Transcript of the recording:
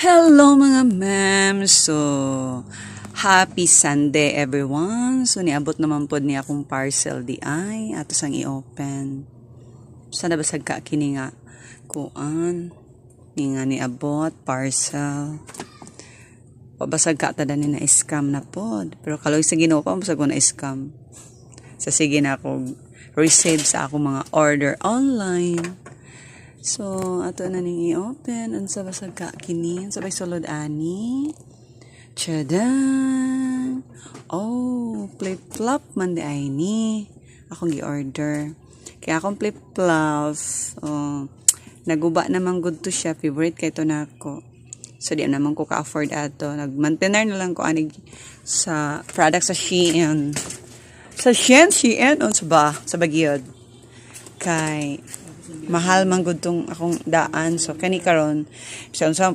Hello mga ma'am. So, happy Sunday everyone. So, niabot naman po niya akong parcel di ay. Ato sang i-open. Sana basag ka kini nga kuan. Ni nga niabot parcel. Pabasag ka tada ni na scam na pod. Pero kaloy sa Ginoo pa basag ko na scam. Sa sige na ako receive sa ako mga order online. So, ato na ning i-open. Ang sabasag ka kini. Ang sabay sulod ani. Tadaan! Oh, flip-flop man di ay ni. Akong i-order. Kaya akong flip-flops. Oh, naguba naman good to siya. Favorite kay ito na ako. So, di naman ko ka-afford ato. Nag-maintainer na lang ko anig sa product sa Shein. Sa Shein, on sa ba? Sa Baguio. Kay mahal man gud tong akong daan, so kani karon so